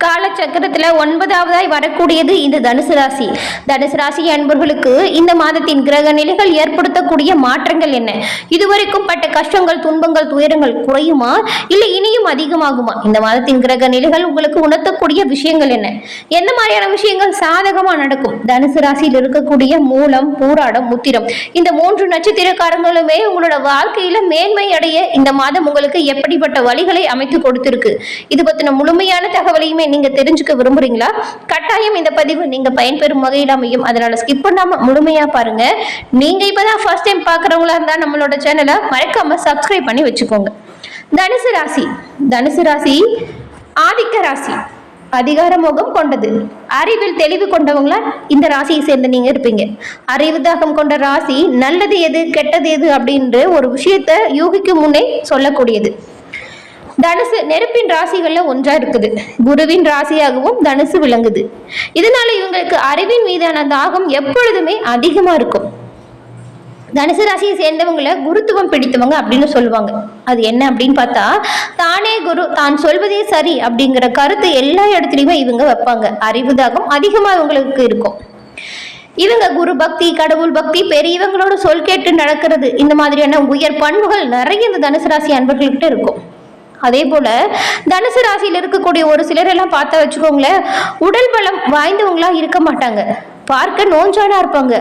காலச்சக்கரத்துல 9வதாய் வரக்கூடியது இந்த தனுசு ராசி. தனுசு ராசி அன்பர்களுக்கு இந்த மாதத்தின் கிரக நிலைகள் ஏற்படுத்தக்கூடிய மாற்றங்கள் என்ன? இதுவரைக்கும் பட்ட கஷ்டங்கள், துன்பங்கள், துயரங்கள் குறையுமா இல்லை இனியும் அதிகமாகுமா? இந்த மாதத்தின் கிரக நிலைகள் உங்களுக்கு உணர்த்தக்கூடிய விஷயங்கள் என்ன? என்ன மாதிரியான விஷயங்கள் சாதகமா நடக்கும்? தனுசு ராசியில் இருக்கக்கூடிய மூலம், பூராடம், உத்திரம் இந்த 3 நட்சத்திரக்காரங்களுமே உங்களோட வாழ்க்கையில மேன்மை அடைய இந்த மாதம் உங்களுக்கு எப்படிப்பட்ட வழிகளை அமைத்து கொடுத்திருக்கு? இது பத்தின முழுமையான தகவலையுமே நீங்க தெரிஞ்சுக்க விரும்புறீங்களா? கட்டாயம் இந்த பதிவு நீங்க பயன்பெறும் வகையில் அமையும். அதனால ஸ்கிப் பண்ணாம முழுமையா பாருங்க. நீங்க இப்பதான் ஃபர்ஸ்ட் டைம் பாக்குறவங்களா இருந்தா நம்மளோட சேனலை மறக்காம சப்ஸ்கிரைப் பண்ணி வச்சுக்கோங்க. தனுசு ராசி. தனுசு ராசி ஆதிக்க ராசி, அதிகார முகம் கொண்டது. அறிவில் தெளிவு கொண்டவங்களா இந்த ராசியை சேர்ந்த நீங்க இருப்பீங்க. அறிவு தாகம் கொண்ட ராசி நல்லது எது கெட்டது எது அப்படின்ற ஒரு விஷயத்த யூகிக்கும் முன்னே சொல்லக்கூடியது. தனுசு நெருப்பின் ராசிகள்ல ஒன்றா இருக்குது. குருவின் ராசியாகவும் தனுசு விளங்குது. இதனால இவங்களுக்கு அறிவின் மீதான தாகம் எப்பொழுதுமே அதிகமா இருக்கும். தனுசு ராசியை சேர்ந்தவங்களை குருத்துவம் பிடித்தவங்க அப்படின்னு சொல்லுவாங்க. அது என்ன அப்படின்னு பார்த்தா, தானே குரு, தான் சொல்வதே சரி அப்படிங்கிற கருத்து எல்லா இடத்துலையுமே இவங்க வைப்பாங்க. அறிவு தாகம் அதிகமா இவங்களுக்கு இருக்கும். இவங்க குரு பக்தி, கடவுள் பக்தி, பெரியவங்களோட சொல் கேட்டு நடக்கிறது, இந்த மாதிரியான உயர் பண்புகள் நிறைய இந்த தனுசு ராசி அன்பர்கள்கிட்ட இருக்கும். அதே போல தனுசு ராசியில் இருக்கக்கூடிய ஒரு சிலர் எல்லாம் பார்த்தா வச்சுக்கோங்களேன், உடல் பலம் வாய்ந்தவங்களா இருக்க மாட்டாங்க. பார்க்க நோஞ்சானா இருப்பாங்க.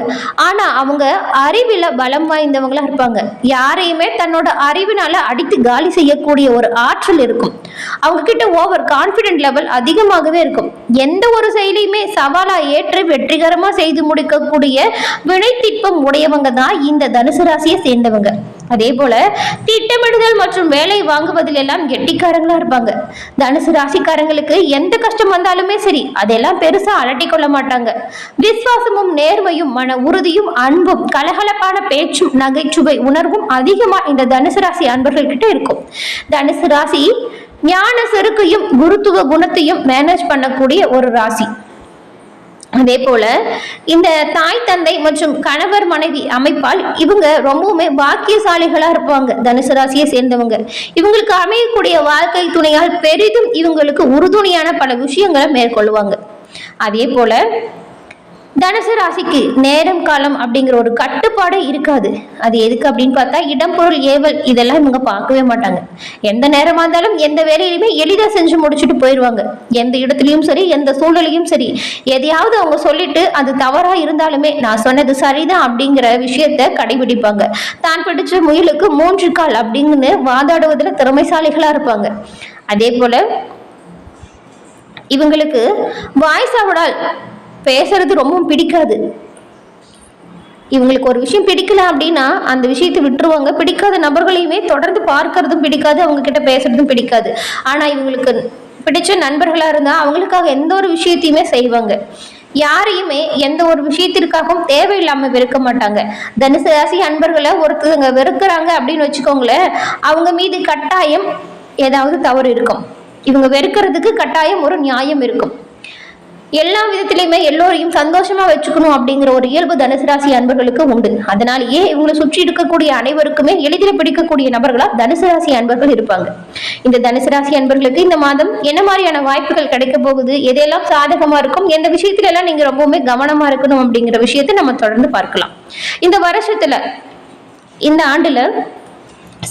ஆனா அவங்க அறிவில பலம் வாய்ந்தவங்களா இருப்பாங்க. யாரையுமே தன்னோட அறிவினால அடித்து காலி செய்யக்கூடிய ஒரு ஆற்றல் இருக்கும். அவங்க கிட்ட ஓவர் கான்பிடென்ட் லெவல் அதிகமாகவே இருக்கும். எந்த ஒரு செயலையுமே சவாலா ஏற்று வெற்றிகரமா செய்து முடிக்கக்கூடிய வினைத்திட்பம் உடையவங்க தான் இந்த தனுசு ராசியை சேர்ந்தவங்க. அதே போல திட்டமிடுதல் மற்றும் வேலை வாங்குவதில் எல்லாம் கெட்டிக்காரங்களா இருப்பாங்க. தனுசு ராசிக்காரங்களுக்கு எந்த கஷ்டம் வந்தாலுமே சரி, அதெல்லாம் பெருசா அலட்டி கொள்ள மாட்டாங்க. விசுவாசமும் நேர்மையும் மன உறுதியும் அன்பும் கலகலப்பான பேச்சும் நகைச்சுவை உணர்வும் அதிகமா இந்த தனுசு ராசி அன்பர்கள் கிட்ட இருக்கும். தனுசு ராசி ஞான செருக்கையும் குருத்துவ குணத்தையும் மேனேஜ் பண்ணக்கூடிய ஒரு ராசி. அதே போல இந்த தாய் தந்தை மற்றும் கணவர் மனைவி அமைப்பால் இவங்க ரொம்பவுமே பாக்கியசாலிகளா இருப்பாங்க. தனுசு ராசியை சேர்ந்தவங்க இவங்களுக்கு அமையக்கூடிய வாழ்க்கை துணையால் பெரிதும் இவங்களுக்கு உறுதுணையான பல விஷயங்களை மேற்கொள்ளுவாங்க. அதே போல தனுசு ராசிக்கு நேரம் காலம் அப்படிங்கிற ஒரு கட்டுப்பாடே இருக்காது. அது எதுக்கு அப்படின்னு பார்த்தா, இடம் பொருள் ஏவல் இதெல்லாம் இவங்க பார்க்கவே மாட்டாங்க. எந்த நேரமா இருந்தாலும் எந்த வேலையிலுமே எளிதா செஞ்சு முடிச்சுட்டு போயிடுவாங்க. எந்த இடத்துலையும் சரி, எந்த சூழ்நிலையும் சரி, எதையாவது அவங்க சொல்லிட்டு அது தவறா இருந்தாலுமே நான் சொன்னது சரிதான் அப்படிங்கிற விஷயத்த கடைபிடிப்பாங்க. தான் பிடிச்ச முயலுக்கு 3 கால் அப்படின்னு வாதாடுவதில் திறமைசாலிகளா இருப்பாங்க. அதே போல இவங்களுக்கு வாய்ஸாவடால் பேசுறது ரொம்ப பிடிக்காது. இவங்களுக்கு ஒரு விஷயம் பிடிக்கல அப்படின்னா அந்த விஷயத்தை விட்டுருவாங்க. பிடிக்காத நபர்களையுமே தொடர்ந்து பார்க்கறதும் பிடிக்காது, அவங்க கிட்ட பேசுறதும் பிடிக்காது. ஆனா இவங்களுக்கு பிடிச்ச நண்பர்களா இருந்தா அவங்களுக்காக எந்த ஒரு விஷயத்தையுமே செய்வாங்க. யாரையுமே எந்த ஒரு விஷயத்திற்காகவும் தேவையில்லாம வெறுக்க மாட்டாங்க. தனுசு ராசி அன்பர்களை ஒருத்தவங்க வெறுக்கிறாங்க அப்படின்னு வச்சுக்கோங்களேன், அவங்க மீது கட்டாயம் ஏதாவது தவறு இருக்கும். இவங்க வெறுக்கிறதுக்கு கட்டாயம் ஒரு நியாயம் இருக்கும். எல்லா விதத்திலையுமே எல்லோரையும் சந்தோஷமா வச்சுக்கணும் அப்படிங்கிற ஒரு இயல்பு தனுசு ராசி அன்பர்களுக்கு உண்டு. அதனாலேயே இவங்களை சுற்றி இருக்கக்கூடிய அனைவருக்குமே எளிதில் பிடிக்கக்கூடிய நபர்களா தனுசு ராசி அன்பர்கள் இருப்பாங்க. இந்த தனுசு ராசி அன்பர்களுக்கு இந்த மாதம் என்ன மாதிரியான வாய்ப்புகள் கிடைக்க போகுது, எதெல்லாம் சாதகமா இருக்கும், எந்த விஷயத்துல எல்லாம் நீங்க ரொம்பவுமே கவனமா இருக்கணும் அப்படிங்கிற விஷயத்தை நம்ம தொடர்ந்து பார்க்கலாம். இந்த வருஷத்துல, இந்த ஆண்டுல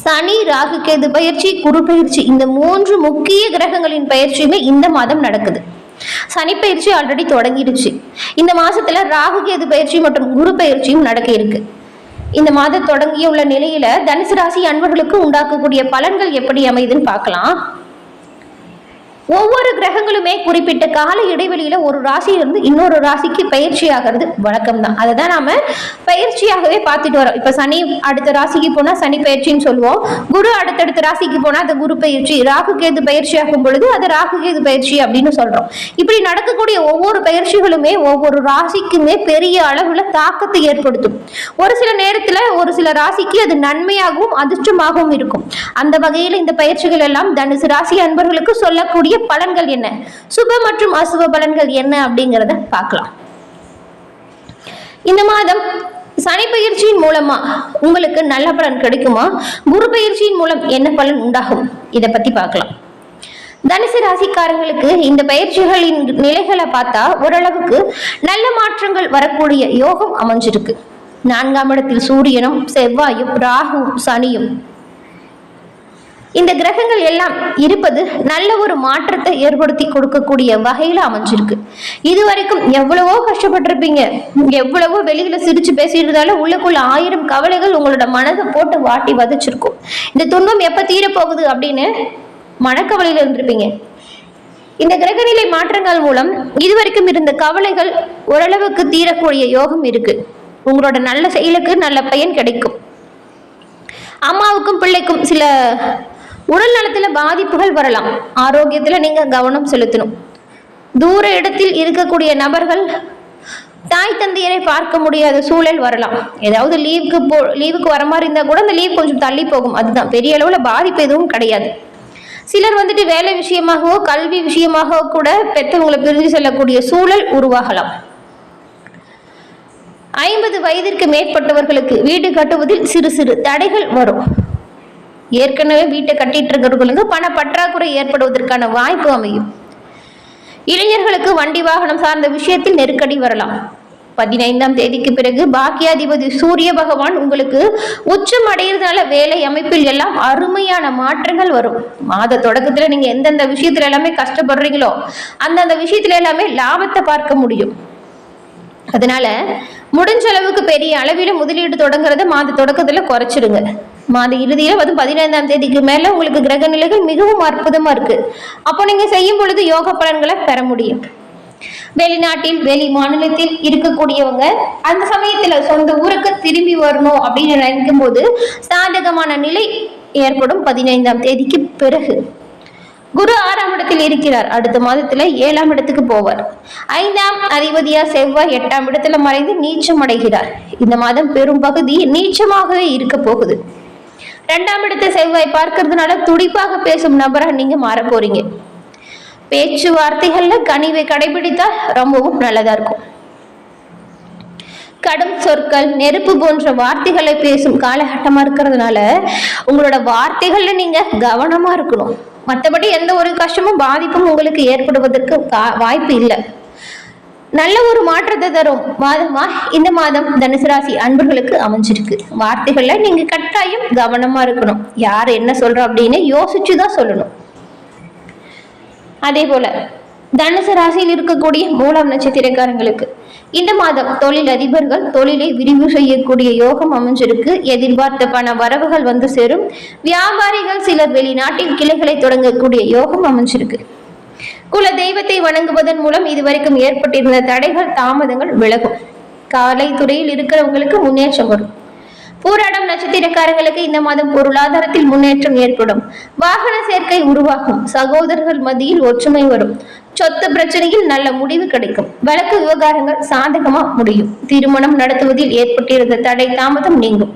சனி, ராகு, கேது பயிற்சி, குரு பயிற்சி, இந்த 3 முக்கிய கிரகங்களின் பயிற்சியுமே இந்த மாதம் நடக்குது. சனி பயிற்சி ஆல்ரெடி தொடங்கிடுச்சு. இந்த மாசத்துல ராகு கேது பயிற்சி மற்றும் குரு பயிற்சியும் நடக்க இருக்கு. இந்த மாதம் தொடங்கிய உள்ள நிலையில தனுசு ராசி அன்பர்களுக்கு உண்டாக்கக்கூடிய பலன்கள் எப்படி அமையுதுன்னு பார்க்கலாம். ஒவ்வொரு கிரகங்களுமே குறிப்பிட்ட கால இடைவெளியில ஒரு ராசியிலிருந்து இன்னொரு ராசிக்கு பயிற்சி ஆகிறது வழக்கம் தான். அதை தான் நாம பயிற்சியாகவே பார்த்துட்டு வரோம். இப்ப சனி அடுத்த ராசிக்கு போனா சனி பயிற்சின்னு சொல்லுவோம். குரு அடுத்தடுத்த ராசிக்கு போனா அது குரு பயிற்சி, ராகு கேது பயிற்சி ஆகும் பொழுது அது ராகு கேது பயிற்சி அப்படின்னு சொல்றோம். இப்படி நடக்கக்கூடிய ஒவ்வொரு பயிற்சிகளுமே ஒவ்வொரு ராசிக்குமே பெரிய அளவுல தாக்கத்தை ஏற்படுத்தும். ஒரு சில நேரத்துல ஒரு சில ராசிக்கு அது நன்மையாகவும் அதிர்ஷ்டமாகவும் இருக்கும். அந்த வகையில் இந்த பயிற்சிகள் எல்லாம் தனுசு ராசி அன்பர்களுக்கு சொல்லக்கூடிய பலன்கள் என்ன, சுப மற்றும் அசுப பலன்கள் என்ன அப்படிங்கிறத பார்க்கலாம். இந்த மாதம் சனி பயிற்சியின் மூலமா உங்களுக்கு நல்ல பலன் கிடைக்குமா, குரு பயிற்சியின் மூலம் என்ன பலன் உண்டாகும், இதை பத்தி பார்க்கலாம். தனுசு ராசிக்காரங்களுக்கு இந்த பயிற்சிகளின் நிலைகளை பார்த்தா ஓரளவுக்கு நல்ல மாற்றங்கள் வரக்கூடிய யோகம் அமைஞ்சிருக்கு. 4ஆம் இடத்தில் சூரியனும் செவ்வாயும் ராகுவும் சனியும் இந்த கிரகங்கள் எல்லாம் இருப்பது நல்ல ஒரு மாற்றத்தை ஏற்படுத்தி கொடுக்கக்கூடிய வகையில அமைஞ்சிருக்கு. இதுவரைக்கும் எவ்வளவோ கஷ்டப்பட்டிருப்பீங்க, எவ்வளவோ வெளியில சிரிச்சு பேசியிருந்தாலும் உள்ளுக்குள்ள 1000 கவலைகள் உங்களோட மனதை போட்டு வாட்டி வதச்சிருக்கும். இந்த துன்பம் எப்ப தீரப்போகுது அப்படின்னு மனக்கவலையில இருந்திருப்பீங்க. இந்த கிரகநிலை மாற்றங்கள் மூலம் இதுவரைக்கும் இருந்த கவலைகள் ஓரளவுக்கு தீரக்கூடிய யோகம் இருக்கு. உங்களோட நல்ல செயலுக்கு நல்ல பயன் கிடைக்கும். அம்மாவுக்கும் பிள்ளைக்கும் சில உடல் நலத்துல பாதிப்புகள் வரலாம். ஆரோக்கியத்துல நீங்க கவனம் செலுத்தணும். தூர இடத்தில் இருக்கக்கூடிய நபர்கள் தாய் தந்தையரை பார்க்க முடியாத சூழல் வரலாம். ஏதாவது லீவுக்கு வர மாதிரி இருந்தா கூட அந்த லீவ் கொஞ்சம் தள்ளி போகும். அதுதான், பெரிய அளவுல பாதிப்பு எதுவும் கிடையாது. சிலர் வந்துட்டு வேலை விஷயமாகவோ கல்வி விஷயமாகவோ கூட பெற்றவங்களை பிரிஞ்சு செல்லக்கூடிய சூழல் உருவாகலாம். 50 வயதிற்கு மேற்பட்டவர்களுக்கு வீடு கட்டுவதில் சிறு சிறு தடைகள் வரும். ஏற்கனவே வீட்டை கட்டிட்டு இருக்கிறவர்களுக்கு பண பற்றாக்குறை ஏற்படுவதற்கான வாய்ப்பு அமையும். இளைஞர்களுக்கு வண்டி வாகனம் சார்ந்த விஷயத்தில் நெருக்கடி வரலாம். 15ஆம் தேதிக்கு பிறகு பாக்கியாதிபதி சூரிய பகவான் உங்களுக்கு உச்சம் அடைகிறதுனால வேலை அமைப்பில் எல்லாம் அருமையான மாற்றங்கள் வரும். மாத தொடக்கத்துல நீங்க எந்தெந்த விஷயத்துல எல்லாமே கஷ்டப்படுறீங்களோ அந்தந்த விஷயத்துல எல்லாமே லாபத்தை பார்க்க முடியும். அதனால முடிஞ்ச அளவுக்கு பெரிய அளவில முதலீடு தொடங்குறத மாத தொடக்கத்துல குறைச்சிடுங்க. மாத இறுதியில 15ஆம் தேதிக்கு மேல உங்களுக்கு கிரக நிலைகள் மிகவும் அற்புதமா இருக்கு. அப்போ நீங்க செய்யும் பொழுது யோக பலன்களை பெற முடியும். வெளிநாட்டில் வெளி மாநிலத்தில் இருக்கக்கூடியவங்க அந்த சமயத்துல சொந்த ஊருக்கு திரும்பி வரணும் அப்படின்னு நினைக்கும் போது சாதகமான நிலை ஏற்படும். 15ஆம் தேதிக்கு பிறகு குரு 6ஆம் இடத்தில் இருக்கிறார். அடுத்த மாதத்துல 7ஆம் இடத்துக்கு போவார். 5ஆம் அதிபதியா செவ்வாய் 8ஆம் இடத்துல மறைந்து நீச்சம் அடைகிறார். இந்த மாதம் பெரும் பகுதி நீச்சமாகவே இருக்க போகுது. 2ஆம் இடத்தை செவ்வாய் பார்க்கறதுனால துடிப்பாக பேசும் நபரா நீங்க மாற போறீங்க. பேச்சுவார்த்தைகள்ல கனிவை கடைபிடித்தா ரொம்பவும் நல்லதா இருக்கும். கடும் சொற்கள் நெருப்பு போன்ற வார்த்தைகளை பேசும் காலகட்டமா இருக்கிறதுனால உங்களோட வார்த்தைகள்ல நீங்க கவனமா இருக்கணும். மற்றபடி எந்த ஒரு கஷ்டமும் பாதிப்பும் உங்களுக்கு ஏற்படுவதற்கு வாய்ப்பு இல்லை. நல்ல ஒரு மாற்றத்தை தரும் மாதமா இந்த மாதம் தனுசு ராசி அன்பர்களுக்கு அமைஞ்சிருக்கு. வார்த்தைகள்ல நீங்க கட்டாயம் கவனமா இருக்கணும். யார் என்ன சொல்றோம் அப்படின்னு யோசிச்சுதான் சொல்லணும். அதே போல தனுசு ராசியில் இருக்கக்கூடிய மூலம் நட்சத்திரக்காரங்களுக்கு இந்த மாதம் தொழில் அதிபர்கள் தொழிலை விரிவு செய்யக்கூடிய யோகம் அமைஞ்சிருக்கு. எதிர்பார்த்த பண வரவுகள் வந்து சேரும். வியாபாரிகள் சிலர் வெளிநாட்டில் கிளைகளை தொடங்கக்கூடிய யோகம் அமைஞ்சிருக்கு. குல தெய்வத்தை வணங்குவதன் மூலம் இதுவரைக்கும் ஏற்பட்டிருந்த தடைகள் தாமதங்கள் விலகும். கலைத்துறையில் இருக்கிறவங்களுக்கு முன்னேற்றம் வரும். பூராடம் நட்சத்திரக்காரங்களுக்கு இந்த மாதம் பொருளாதாரத்தில் முன்னேற்றம் ஏற்படும். வாகன சேர்க்கை உருவாகும். சகோதரர்கள் மத்தியில் ஒற்றுமை வரும். சொத்து பிரச்சனையில் நல்ல முடிவு கிடைக்கும். வழக்கு விவகாரங்கள் சாதகமா முடியும். திருமணம் நடத்துவதில் ஏற்பட்டிருந்த தடை தாமதம் நீங்கும்.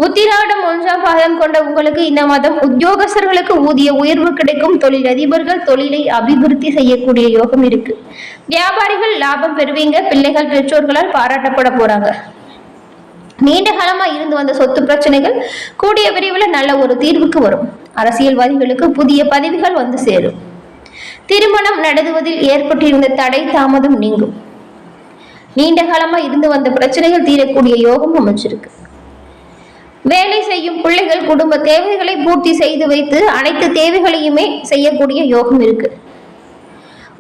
உத்திராடம் 1ஆம் பாதம் கொண்ட உங்களுக்கு இந்த மாதம் உத்தியோகஸ்தர்களுக்கு ஊதிய உயர்வு கிடைக்கும். தொழில் அதிபர்கள் தொழிலை அபிவிருத்தி செய்யக்கூடிய யோகம் இருக்கு. வியாபாரிகள் லாபம் பெறுவீங்க. பிள்ளைகள் பெற்றோர்களால் பாராட்டப்பட போறாங்க. நீண்ட காலமா இருந்து வந்த சொத்து பிரச்சனைகள் கூடிய விரைவில் நல்ல ஒரு தீர்வுக்கு வரும். அரசியல்வாதிகளுக்கு புதிய பதவிகள் வந்து சேரும். திருமணம் நடத்துவதில் ஏற்பட்டிருந்த தடை தாமதம் நீங்கும். நீண்ட காலமா இருந்து வந்த பிரச்சனைகள் தீரக்கூடிய யோகம் அமைச்சிருக்கு. வேலை செய்யும் பிள்ளைகள் குடும்ப தேவைகளை பூர்த்தி செய்து வைத்து அனைத்து தேவைகளையுமே செய்யக்கூடிய யோகம் இருக்கு.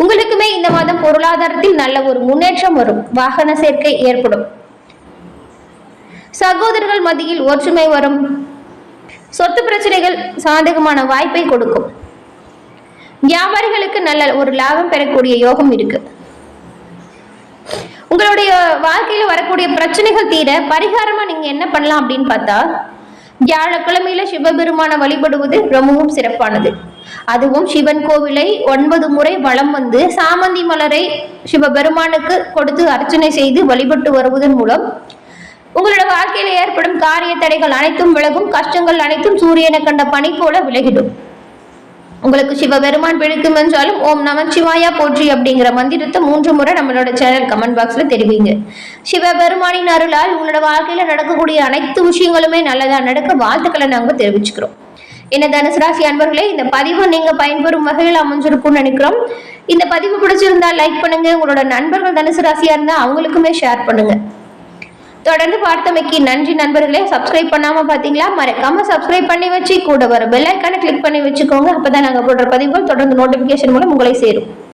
உங்களுக்குமே இந்த மாதம் பொருளாதாரத்தில் நல்ல ஒரு முன்னேற்றம் வரும். வாகன சேர்க்கை ஏற்படும். சகோதரர்கள் மத்தியில் ஒற்றுமை வரும். சொத்து பிரச்சனைகள் சாதகமான வாய்ப்பை கொடுக்கும். வியாபாரிகளுக்கு நல்ல ஒரு லாபம் பெறக்கூடிய யோகம் இருக்கு. உங்களுடைய வாழ்க்கையில வரக்கூடிய பிரச்சனைகள் தீர பரிகாரமா நீங்க என்ன பண்ணலாம் அப்படின்னு பார்த்தா, வியாழக்கிழமையில சிவபெருமான வழிபடுவது ரொம்பவும் சிறப்பானது. அதுவும் சிவன் கோவிலை 9 முறை வலம் வந்து சாமந்தி மலரை சிவபெருமானுக்கு கொடுத்து அர்ச்சனை செய்து வழிபட்டு வருவதன் மூலம் உங்களோட வாழ்க்கையில ஏற்படும் காரிய தடைகள் அனைத்தும் விலகும். கஷ்டங்கள் அனைத்தும் சூரியனை கண்ட பனி போல விலகிடும். உங்களுக்கு சிவபெருமான் பிடிக்கும் என்றாலும் ஓம் நமச்சிவாயா போற்றி அப்படிங்கிற மந்திரத்தை 3 முறை நம்மளோட சேனல் கமெண்ட் பாக்ஸ்ல தெரிவிங்க. சிவபெருமானின் அருளால் உங்களோட வாழ்க்கையில நடக்கக்கூடிய அனைத்து விஷயங்களுமே நல்லதா நடக்க வாழ்த்துக்களை நாங்க தெரிவிச்சுக்கிறோம். என்ன தனுசு ராசி அன்பர்களே, இந்த பதிவு நீங்க பயன்பெறும் வகையில் அமைஞ்சிருக்கும்னு நினைக்கிறோம். இந்த பதிவு பிடிச்சிருந்தா லைக் பண்ணுங்க. உங்களோட நண்பர்கள் தனுசு ராசியா இருந்தா அவங்களுக்குமே ஷேர் பண்ணுங்க. தொடர்ந்து பார்த்தமைக்கு நன்றி நண்பர்களே. சப்ஸ்கிரைப் பண்ணாம பாத்தீங்களா, மறக்காம சப்ஸ்கிரைப் பண்ணி வச்சு கூட வர பெல் ஐக்கானை கிளிக் பண்ணி வச்சுக்கோங்க. அப்பதான் நாங்க போடுற பதிவுகள் தொடர்ந்து நோட்டிபிகேஷன் மூலம் உங்களை சேரும்.